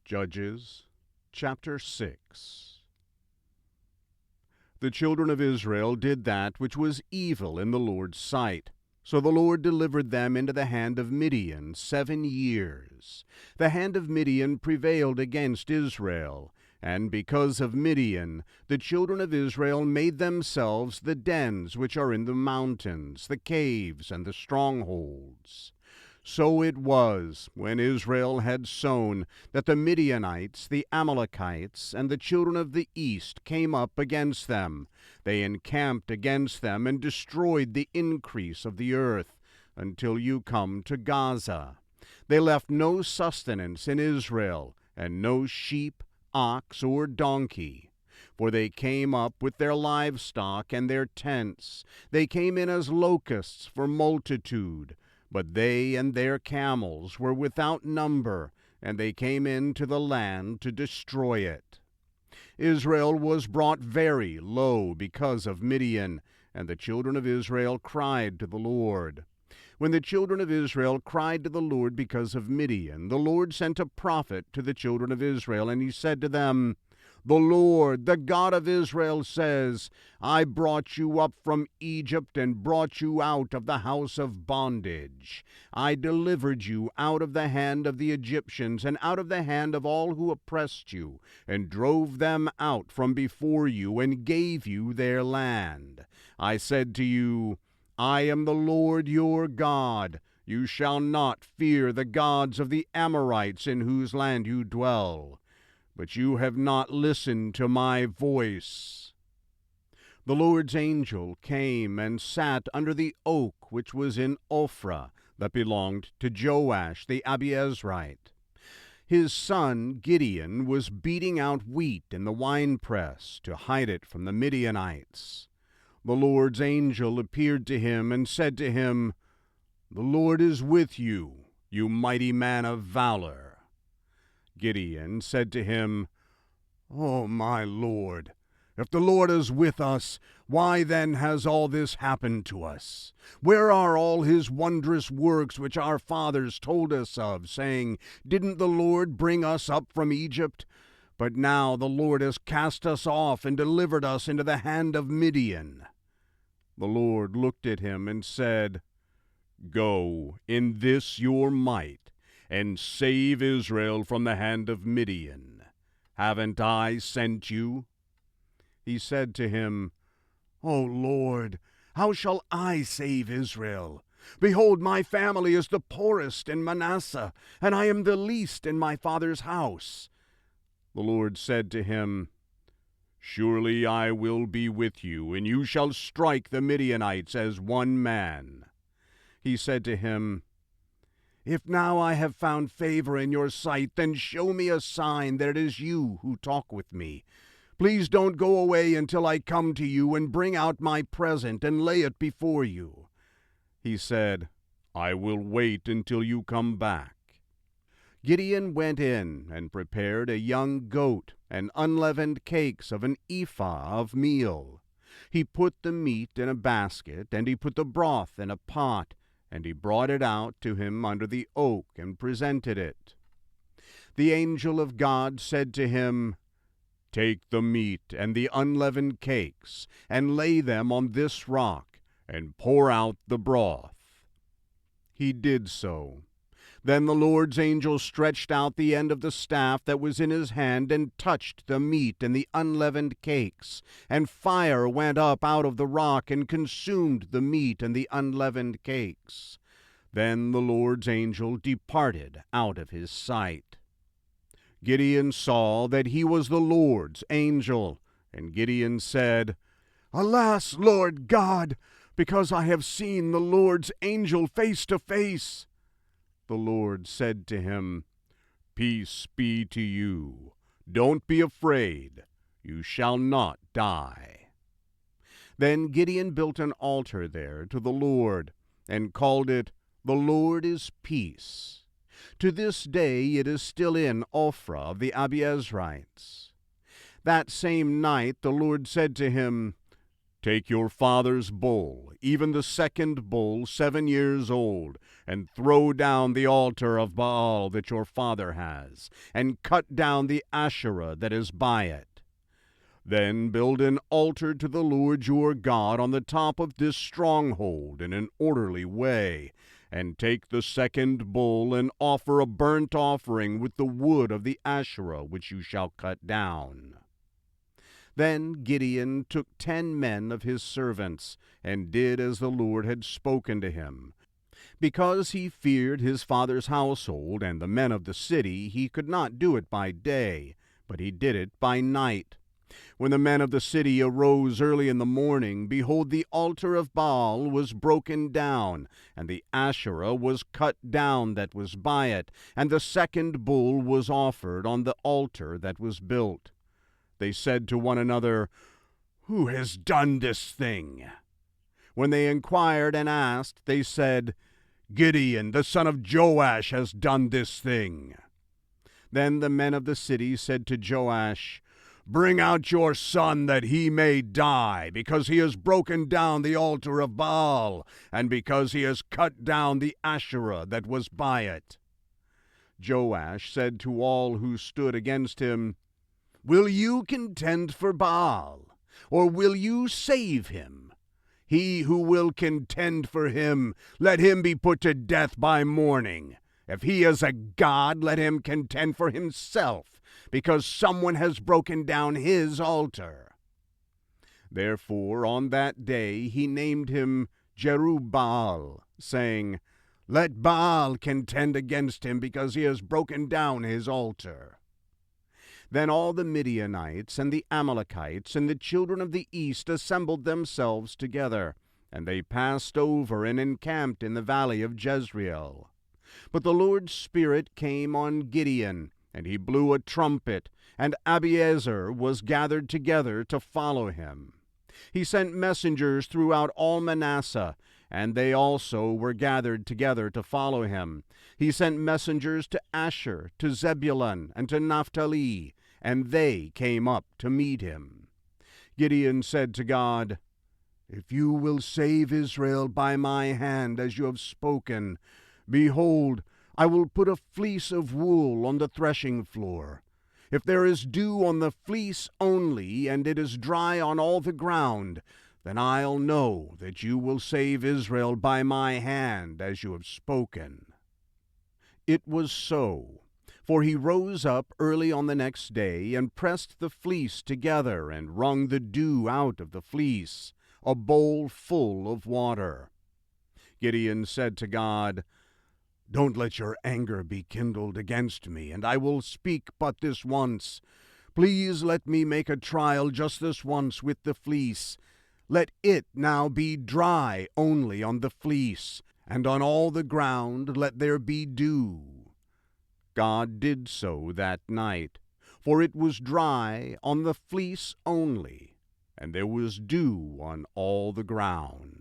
Judges chapter 6. The children of Israel did that which was evil in the Lord's sight. So the Lord delivered them into the hand of Midian 7 years. The hand of Midian prevailed against Israel, and because of Midian, the children of Israel made themselves the dens which are in the mountains, the caves, and the strongholds. So it was, when Israel had sown, that the Midianites, the Amalekites, and the children of the east came up against them. They encamped against them and destroyed the increase of the earth, until you come to Gaza. They left no sustenance in Israel, and no sheep, ox, or donkey. For they came up with their livestock and their tents. They came in as locusts for multitude. But they and their camels were without number, and they came into the land to destroy it. Israel was brought very low because of Midian, and the children of Israel cried to the Lord. When the children of Israel cried to the Lord because of Midian, the Lord sent a prophet to the children of Israel, and he said to them, "The Lord, the God of Israel, says, I brought you up from Egypt and brought you out of the house of bondage. I delivered you out of the hand of the Egyptians and out of the hand of all who oppressed you, and drove them out from before you and gave you their land. I said to you, I am the Lord your God. You shall not fear the gods of the Amorites in whose land you dwell. But you have not listened to my voice." The Lord's angel came and sat under the oak which was in Ophrah, that belonged to Joash the Abiezrite. His son Gideon was beating out wheat in the winepress to hide it from the Midianites. The Lord's angel appeared to him and said to him, "The Lord is with you, you mighty man of valor." Gideon said to him, "O my Lord, if the Lord is with us, why then has all this happened to us? Where are all his wondrous works which our fathers told us of, saying, Didn't the Lord bring us up from Egypt? But now the Lord has cast us off and delivered us into the hand of Midian." The Lord looked at him and said, "Go in this your might, and save Israel from the hand of Midian. Haven't I sent you?" He said to him, "O Lord, how shall I save Israel? Behold, my family is the poorest in Manasseh, and I am the least in my father's house." The Lord said to him, "Surely I will be with you, and you shall strike the Midianites as one man." He said to him, "If now I have found favor in your sight, then show me a sign that it is you who talk with me. Please don't go away until I come to you and bring out my present and lay it before you." He said, "I will wait until you come back." Gideon went in and prepared a young goat and unleavened cakes of an ephah of meal. He put the meat in a basket, and he put the broth in a pot, and he brought it out to him under the oak and presented it. The angel of God said to him, "Take the meat and the unleavened cakes, and lay them on this rock, and pour out the broth." He did so. Then the Lord's angel stretched out the end of the staff that was in his hand and touched the meat and the unleavened cakes, and fire went up out of the rock and consumed the meat and the unleavened cakes. Then the Lord's angel departed out of his sight. Gideon saw that he was the Lord's angel, and Gideon said, "Alas, Lord God, because I have seen the Lord's angel face to face." The Lord said to him, "Peace be to you. Don't be afraid. You shall not die." Then Gideon built an altar there to the Lord, and called it, "The Lord is Peace." To this day it is still in Ophrah of the Abiezrites. That same night the Lord said to him, Take your father's bull, even the second bull 7 years old, and throw down the altar of Baal that your father has, and cut down the Asherah that is by it. Then build an altar to the Lord your God on the top of this stronghold in an orderly way, and take the second bull and offer a burnt offering with the wood of the Asherah which you shall cut down. Then Gideon took 10 men of his servants, and did as the Lord had spoken to him. Because he feared his father's household and the men of the city, he could not do it by day, but he did it by night. When the men of the city arose early in the morning, behold, the altar of Baal was broken down, and the Asherah was cut down that was by it, and the second bull was offered on the altar that was built. They said to one another, "Who has done this thing?" When they inquired and asked, they said, "Gideon, the son of Joash, has done this thing." Then the men of the city said to Joash, "Bring out your son that he may die, because he has broken down the altar of Baal, and because he has cut down the Asherah that was by it." Joash said to all who stood against him, "Will you contend for Baal, or will you save him? He who will contend for him, let him be put to death by morning. If he is a god, let him contend for himself, because someone has broken down his altar." Therefore on that day he named him Jerubbaal, saying, "Let Baal contend against him, because he has broken down his altar." Then all the Midianites and the Amalekites and the children of the east assembled themselves together, and they passed over and encamped in the valley of Jezreel. But the Lord's Spirit came on Gideon, and he blew a trumpet, and Abiezer was gathered together to follow him. He sent messengers throughout all Manasseh, and they also were gathered together to follow him. He sent messengers to Asher, to Zebulun, and to Naphtali, and they came up to meet him. Gideon said to God, "If you will save Israel by my hand, as you have spoken, behold, I will put a fleece of wool on the threshing floor. If there is dew on the fleece only, and it is dry on all the ground, then I'll know that you will save Israel by my hand, as you have spoken." It was so. For he rose up early on the next day, and pressed the fleece together, and wrung the dew out of the fleece, a bowl full of water. Gideon said to God, "Don't let your anger be kindled against me, and I will speak but this once. Please let me make a trial just this once with the fleece. Let it now be dry only on the fleece, and on all the ground let there be dew." God did so that night, for it was dry on the fleece only, and there was dew on all the ground.